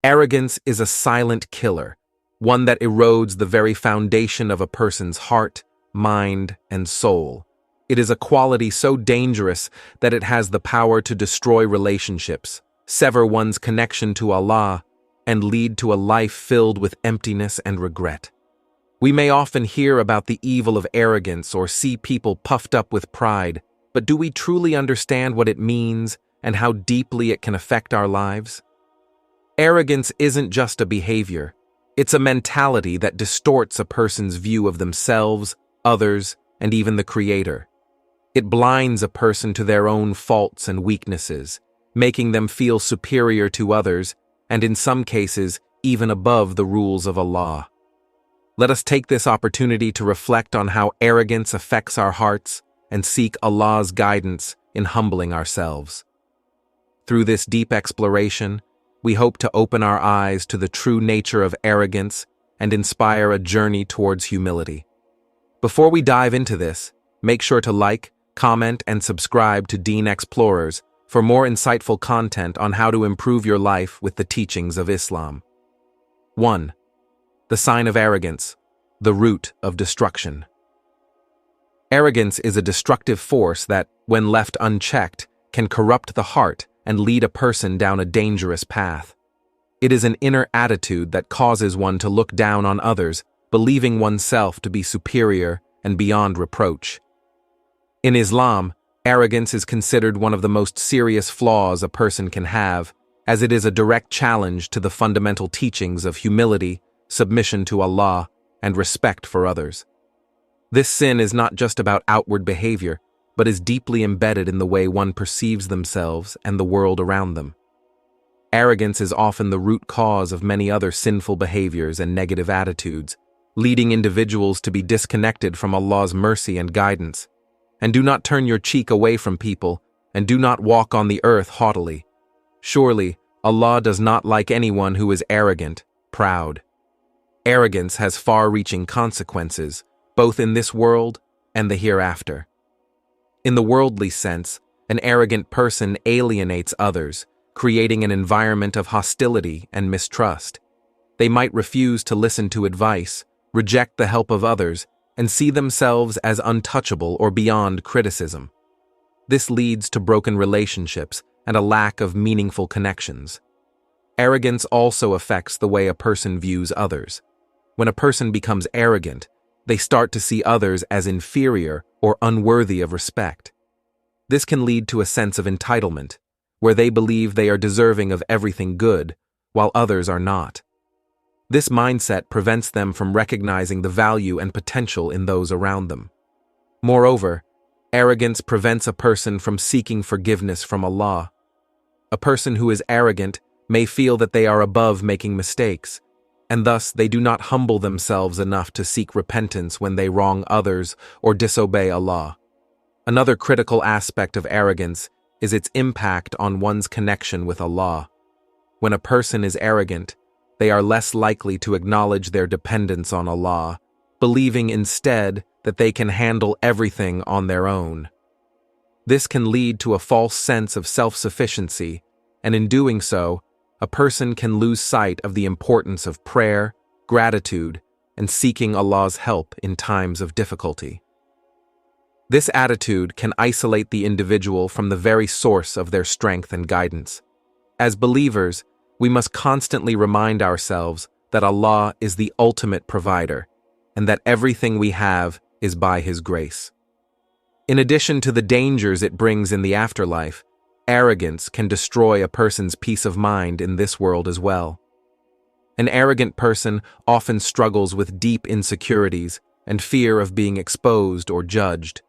Arrogance is a silent killer, one that erodes the very foundation of a person's heart, mind, and soul. It is a quality so dangerous that it has the power to destroy relationships, sever one's connection to Allah, and lead to a life filled with emptiness and regret. We may often hear about the evil of arrogance or see people puffed up with pride, but do we truly understand what it means and how deeply it can affect our lives? Arrogance isn't just a behavior. It's a mentality that distorts a person's view of themselves, others, and even the Creator. It blinds a person to their own faults and weaknesses, making them feel superior to others, and in some cases, even above the rules of Allah. Let us take this opportunity to reflect on how arrogance affects our hearts and seek Allah's guidance in humbling ourselves. Through this deep exploration, we hope to open our eyes to the true nature of arrogance and inspire a journey towards humility. Before we dive into this, make sure to like, comment, and subscribe to Deen Xplorers for more insightful content on how to improve your life with the teachings of Islam. 1. The sign of arrogance, the root of destruction. Arrogance is a destructive force that, when left unchecked, can corrupt the heart and lead a person down a dangerous path. It is an inner attitude that causes one to look down on others, believing oneself to be superior and beyond reproach. In Islam, arrogance is considered one of the most serious flaws a person can have, as it is a direct challenge to the fundamental teachings of humility, submission to Allah, and respect for others. This sin is not just about outward behavior, but is deeply embedded in the way one perceives themselves and the world around them. Arrogance is often the root cause of many other sinful behaviors and negative attitudes, leading individuals to be disconnected from Allah's mercy and guidance. And do not turn your cheek away from people, and do not walk on the earth haughtily. Surely, Allah does not like anyone who is arrogant, proud. Arrogance has far-reaching consequences, both in this world and the hereafter. In the worldly sense, an arrogant person alienates others, creating an environment of hostility and mistrust. They might refuse to listen to advice, reject the help of others, and see themselves as untouchable or beyond criticism. This leads to broken relationships and a lack of meaningful connections. Arrogance also affects the way a person views others. When a person becomes arrogant, they start to see others as inferior or unworthy of respect. This can lead to a sense of entitlement, where they believe they are deserving of everything good, while others are not. This mindset prevents them from recognizing the value and potential in those around them. Moreover, arrogance prevents a person from seeking forgiveness from Allah. A person who is arrogant may feel that they are above making mistakes, and thus they do not humble themselves enough to seek repentance when they wrong others or disobey Allah. Another critical aspect of arrogance is its impact on one's connection with Allah. When a person is arrogant, they are less likely to acknowledge their dependence on Allah, believing instead that they can handle everything on their own. This can lead to a false sense of self-sufficiency, and in doing so, a person can lose sight of the importance of prayer, gratitude, and seeking Allah's help in times of difficulty. This attitude can isolate the individual from the very source of their strength and guidance. As believers, we must constantly remind ourselves that Allah is the ultimate provider, and that everything we have is by His grace. In addition to the dangers it brings in the afterlife, arrogance can destroy a person's peace of mind in this world as well. An arrogant person often struggles with deep insecurities and fear of being exposed or judged.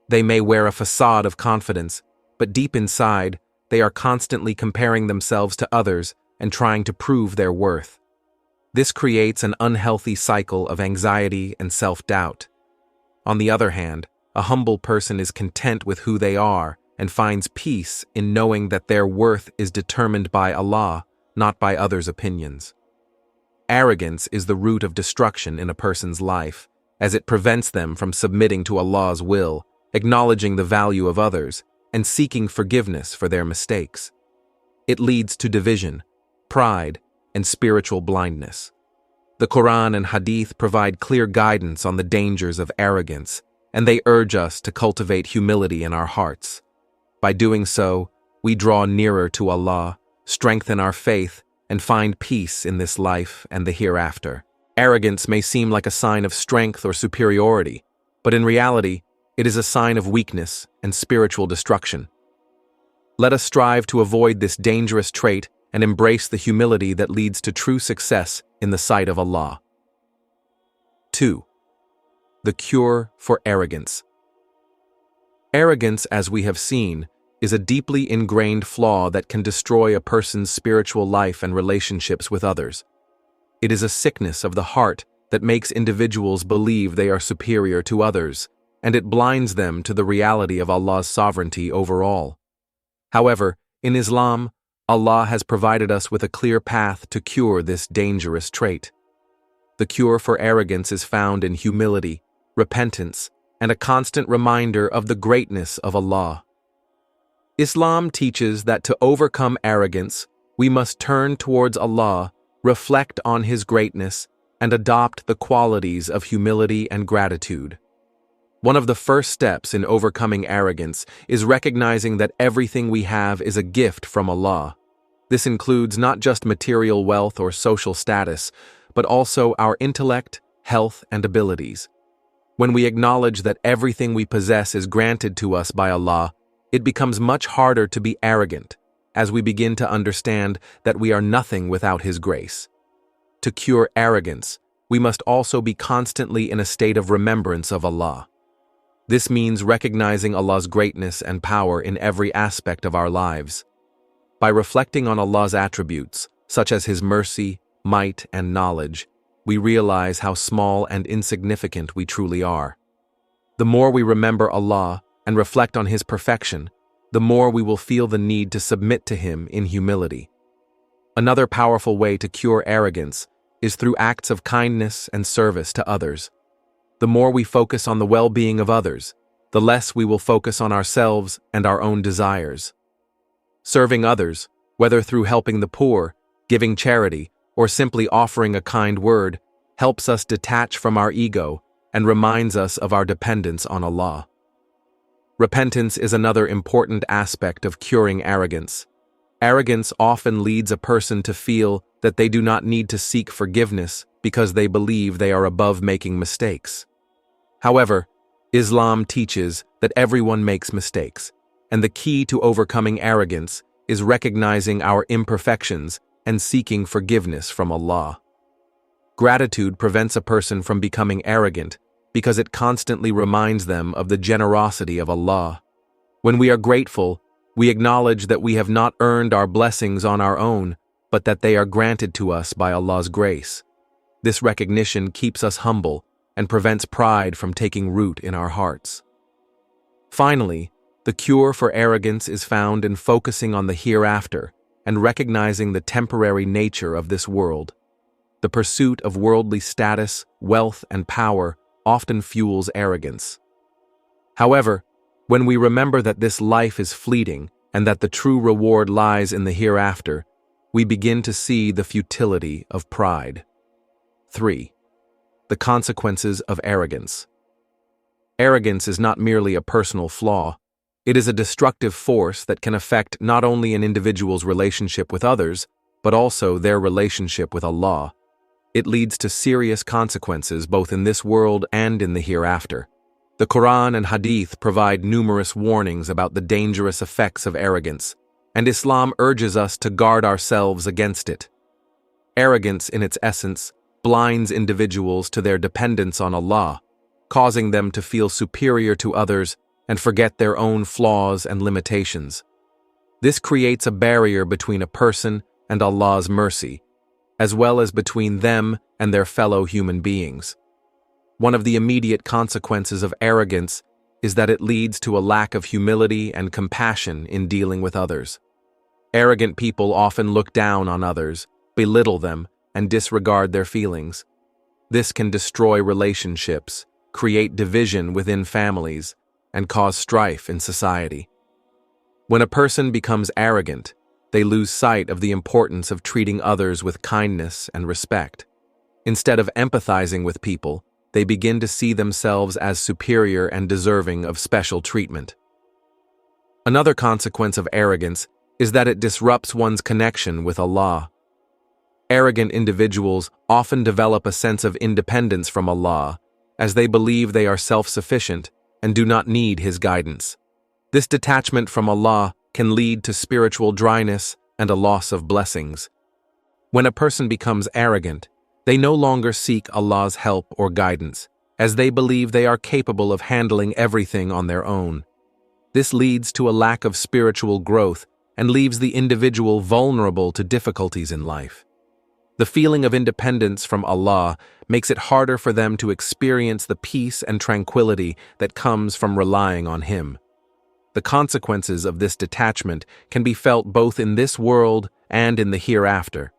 They may wear a facade of confidence, but deep inside, they are constantly comparing themselves to others and trying to prove their worth. This creates an unhealthy cycle of anxiety and self-doubt. On the other hand, a humble person is content with who they are and finds peace in knowing that their worth is determined by Allah, not by others' opinions. Arrogance is the root of destruction in a person's life, as it prevents them from submitting to Allah's will, acknowledging the value of others, and seeking forgiveness for their mistakes. It leads to division, pride, and spiritual blindness. The Quran and Hadith provide clear guidance on the dangers of arrogance, and they urge us to cultivate humility in our hearts. By doing so, we draw nearer to Allah, strengthen our faith, and find peace in this life and the hereafter. Arrogance may seem like a sign of strength or superiority, but in reality, it is a sign of weakness and spiritual destruction. Let us strive to avoid this dangerous trait and embrace the humility that leads to true success in the sight of Allah. 2. The cure for arrogance. Arrogance, as we have seen, is a deeply ingrained flaw that can destroy a person's spiritual life and relationships with others. It is a sickness of the heart that makes individuals believe they are superior to others, and it blinds them to the reality of Allah's sovereignty over all. However, in Islam, Allah has provided us with a clear path to cure this dangerous trait. The cure for arrogance is found in humility, repentance, and a constant reminder of the greatness of Allah. Islam teaches that to overcome arrogance, we must turn towards Allah, reflect on His greatness, and adopt the qualities of humility and gratitude. One of the first steps in overcoming arrogance is recognizing that everything we have is a gift from Allah. This includes not just material wealth or social status, but also our intellect, health, and abilities. When we acknowledge that everything we possess is granted to us by Allah, it becomes much harder to be arrogant, as we begin to understand that we are nothing without His grace. To cure arrogance, we must also be constantly in a state of remembrance of Allah. This means recognizing Allah's greatness and power in every aspect of our lives. By reflecting on Allah's attributes, such as His mercy, might, and knowledge, we realize how small and insignificant we truly are. The more we remember Allah and reflect on His perfection, the more we will feel the need to submit to Him in humility. Another powerful way to cure arrogance is through acts of kindness and service to others. The more we focus on the well-being of others, the less we will focus on ourselves and our own desires. Serving others, whether through helping the poor, giving charity, or simply offering a kind word, helps us detach from our ego and reminds us of our dependence on Allah. Repentance is another important aspect of curing arrogance. Arrogance often leads a person to feel that they do not need to seek forgiveness because they believe they are above making mistakes. However, Islam teaches that everyone makes mistakes, and the key to overcoming arrogance is recognizing our imperfections and seeking forgiveness from Allah. Gratitude prevents a person from becoming arrogant because it constantly reminds them of the generosity of Allah. When we are grateful, we acknowledge that we have not earned our blessings on our own, but that they are granted to us by Allah's grace. This recognition keeps us humble and prevents pride from taking root in our hearts. Finally, the cure for arrogance is found in focusing on the hereafter and recognizing the temporary nature of this world. The pursuit of worldly status, wealth, and power often fuels arrogance. However, when we remember that this life is fleeting and that the true reward lies in the hereafter, we begin to see the futility of pride. 3. The consequences of arrogance. Arrogance is not merely a personal flaw. It is a destructive force that can affect not only an individual's relationship with others, but also their relationship with Allah. It leads to serious consequences both in this world and in the hereafter. The Quran and Hadith provide numerous warnings about the dangerous effects of arrogance, and Islam urges us to guard ourselves against it. Arrogance, in its essence, blinds individuals to their dependence on Allah, causing them to feel superior to others and forget their own flaws and limitations. This creates a barrier between a person and Allah's mercy, as well as between them and their fellow human beings. One of the immediate consequences of arrogance is that it leads to a lack of humility and compassion in dealing with others. Arrogant people often look down on others, belittle them, and disregard their feelings. This can destroy relationships, create division within families, and cause strife in society. When a person becomes arrogant, they lose sight of the importance of treating others with kindness and respect. Instead of empathizing with people, they begin to see themselves as superior and deserving of special treatment. Another consequence of arrogance is that it disrupts one's connection with Allah. Arrogant individuals often develop a sense of independence from Allah, as they believe they are self-sufficient and do not need His guidance. This detachment from Allah can lead to spiritual dryness and a loss of blessings. When a person becomes arrogant, they no longer seek Allah's help or guidance, as they believe they are capable of handling everything on their own. This leads to a lack of spiritual growth and leaves the individual vulnerable to difficulties in life. The feeling of independence from Allah makes it harder for them to experience the peace and tranquility that comes from relying on Him. The consequences of this detachment can be felt both in this world and in the hereafter.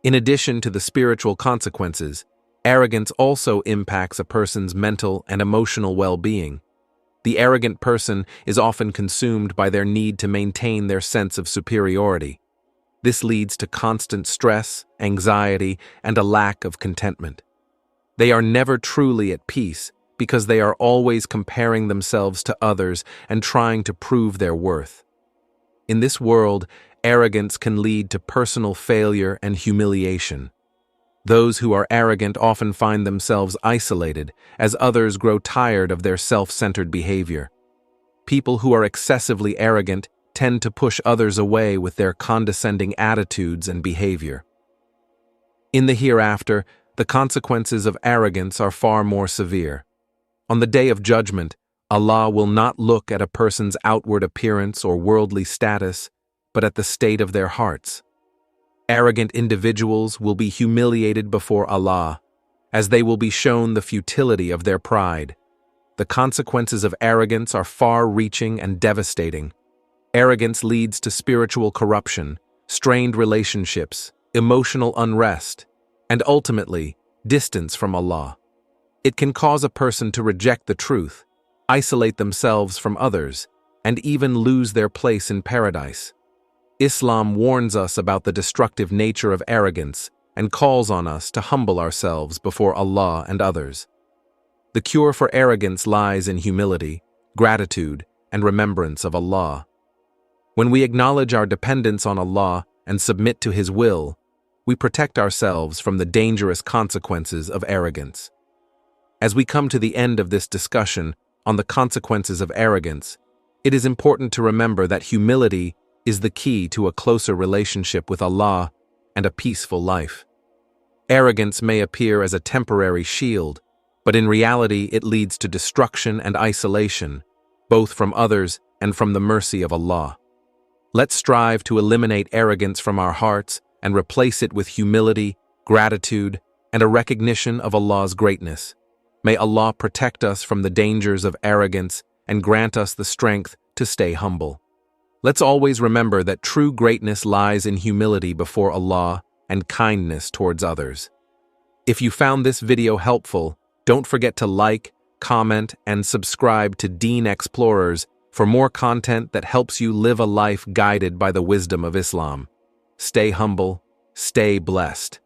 In addition to the spiritual consequences, arrogance also impacts a person's mental and emotional well-being. The arrogant person is often consumed by their need to maintain their sense of superiority. This leads to constant stress, anxiety, and a lack of contentment. They are never truly at peace because they are always comparing themselves to others and trying to prove their worth. In this world, arrogance can lead to personal failure and humiliation. Those who are arrogant often find themselves isolated as others grow tired of their self-centered behavior. People who are excessively arrogant tend to push others away with their condescending attitudes and behavior. In the hereafter, the consequences of arrogance are far more severe. On the day of judgment, Allah will not look at a person's outward appearance or worldly status, but at the state of their hearts. Arrogant individuals will be humiliated before Allah, as they will be shown the futility of their pride. The consequences of arrogance are far-reaching and devastating. Arrogance leads to spiritual corruption, strained relationships, emotional unrest, and ultimately, distance from Allah. It can cause a person to reject the truth, isolate themselves from others, and even lose their place in paradise. Islam warns us about the destructive nature of arrogance and calls on us to humble ourselves before Allah and others. The cure for arrogance lies in humility, gratitude, and remembrance of Allah. When we acknowledge our dependence on Allah and submit to His will, we protect ourselves from the dangerous consequences of arrogance. As we come to the end of this discussion on the consequences of arrogance, it is important to remember that humility is the key to a closer relationship with Allah and a peaceful life. Arrogance may appear as a temporary shield, but in reality it leads to destruction and isolation, both from others and from the mercy of Allah. Let's strive to eliminate arrogance from our hearts and replace it with humility, gratitude, and a recognition of Allah's greatness. May Allah protect us from the dangers of arrogance and grant us the strength to stay humble. Let's always remember that true greatness lies in humility before Allah and kindness towards others. If you found this video helpful, don't forget to like, comment, and subscribe to Deen Xplorers for more content that helps you live a life guided by the wisdom of Islam. Stay humble, stay blessed.